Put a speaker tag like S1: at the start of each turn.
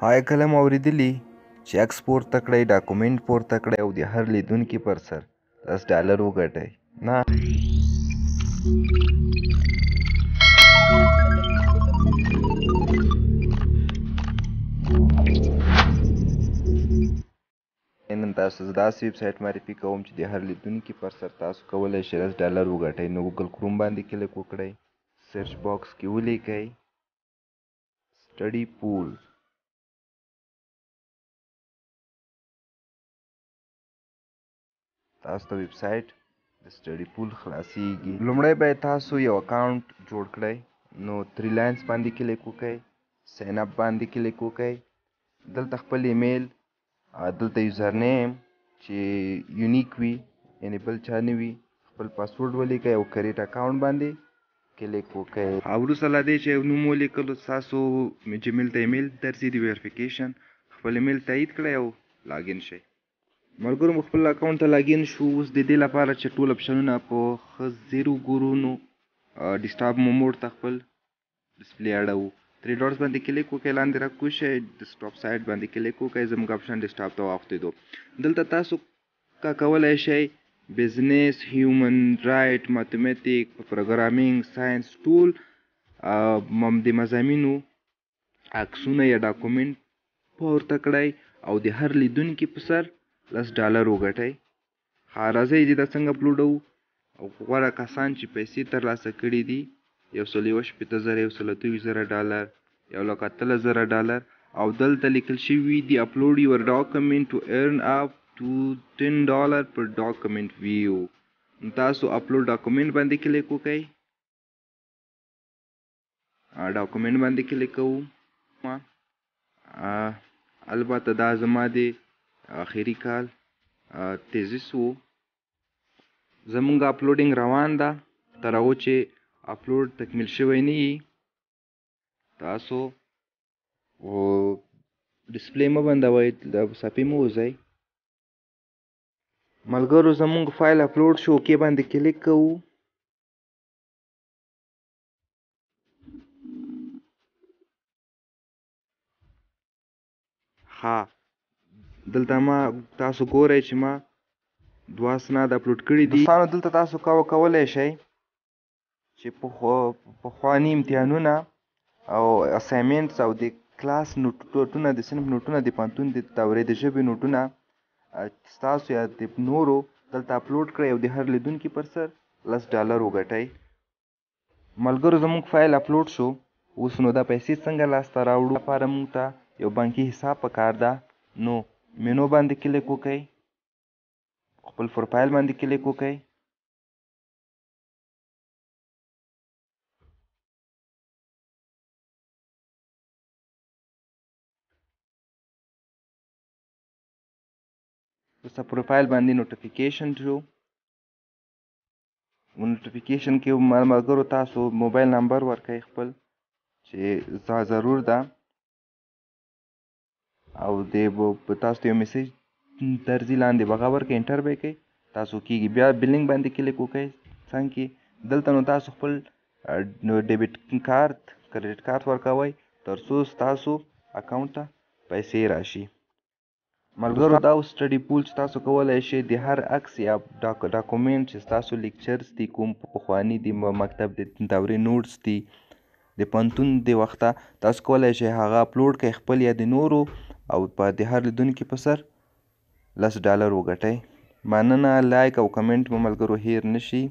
S1: هغه کله مو اورېدلي چې عکس پورته کړئ، ډاکومنټ پورته کړئ او د هر لیدونکي پر سر $10 وګټئ. نه، نن تاسو ته داسې ویب سایټ معرفي کوم چې د هر لیدونکي پر سر تاسو کولی شئ $10 وګټئ. نو ګوګل کروم باندې کلیک وکړئ، سرچ باکس کې ولیکئ سټډي پول. تاسو ته ویب سایټ د سټډي پول خلاصیږي. لومړی باید تاسو یو اکاونټ جوړ کړئ. نو 3 لاینز باندې کلیک وکړئ، ساین اپ باندې کلیک وکړئ، دلته خپل ایمیل، دلته یوزر نیم چې یونیک وي یعنې بل چا نه وي، خپل پاسورډ ولیکئ او کریټ اکاونټ باندې کلیک وکړئ. وروسته له دې چې نوم ولیکلو ستاسو جمیل ته ایمیل درځي د ویریفیکیشن، خپل ایمیل تایید کړئ او لاګین شئ. ملګرو خپل اکاونټ ته لاګین شو. اوس د دې لپاره چې ټول اپشنونه په ښه ځیر وګورو نو ډیسکټاپ موډ ته خپل ډسپلی اړوو. 3 ډاټس باندې کلیک وکړئ، لاندې راکوز شئ، ډیسکټاپ سایډ باندې کلیک وکړئ. زموږ اپشن ډیسکټاپ ته واوښتېدو. دلته تاسو کولی شئ بزنس، هیومن رایټ، ماتمیټیک، پروګرامینګ، ساینس ټول د مضامینو عکسونه یا ډاکومنټ پورته کړئ او د هر لیدونکي په سر $10 وګټئ. راځئ چې دا څنګه اپلوډوو او غوره کسان چې پیسې ترلاسه کړي دي $1,61,000، $1,23,000، $1,13,000 او دلته لیکل شوي دي upload your document to earn up to $10 per document view. تاسو upload document باندې کلیک وکړئ، ډاکومنټ باندې کلیک کوو. البته دا زما د آخري کال تیزیس و. زمونږ اپلوډینګ روان ده تر هغو چې اپلوډ تکمیل شوی نه وي. تاسو ډسپلی مه بندوئ، د صفحې مه وځئ. ملګرو زمونږ فایل اپلوډ شو، اوکې باندې کلیک کوو. دلته ما تاسو ګورئ چې ما 2 اسناد اپلوډ کړي دي. دوستانو دلته تاسو کولی شئ چې پخواني امتحانونه او اسایمنټس او د کلاس نوټونه، د صنف نوټونه، د پوهنتون د دورې د ژبې نوټونه ستاسو یا د نورو دلته اپلوډ کړئ او د هر لیدونکي پر سر $10 وګټئ. ملګرو زموږ فایل اپلوډ شو. اوس نو دا پیسې څنګه لاسته راوړو؟ لپاره موږ ته یو بانکي حساب پکار ده. نو مینو باندې کلیک وکړئ، خپل پروفایل باندې کلیک وکړئ، وروسته پروفایل باندې نوټیفیکیشن شو. نوټیفیکیشن کې ملګرو تاسو موبایل نمبر ورکړئ خپل چې ضرور ده او تاسو ته یو میسیج درځي، لاندې به هغه ورکړئ، انټر به یې کړئ، تاسو کېږي. بیا بلینګ باندې کلیک وکړئ. څنګ کې دلته نو تاسو خپل ډیبټ کارت، کریډټ کارت ورکوئ تر څو ستاسو اکاونټ ته پیسې راشي. ملګرو دا اوس سټډي پول چې تاسو کولی شئ د هر عکس یا ډاکومنټ چې ستاسو لیکچرز دي، کوم پخواني د مکتب د دورې نوټس دي، د پوهنتون د وخته، تاسو کولی شئ هغه اپلوډ کړئ خپل یا د نورو او د هر لیدونکي په سر $10 وګټئ. مننه. لایک او کمنټ مو ملګرو هیر نشي.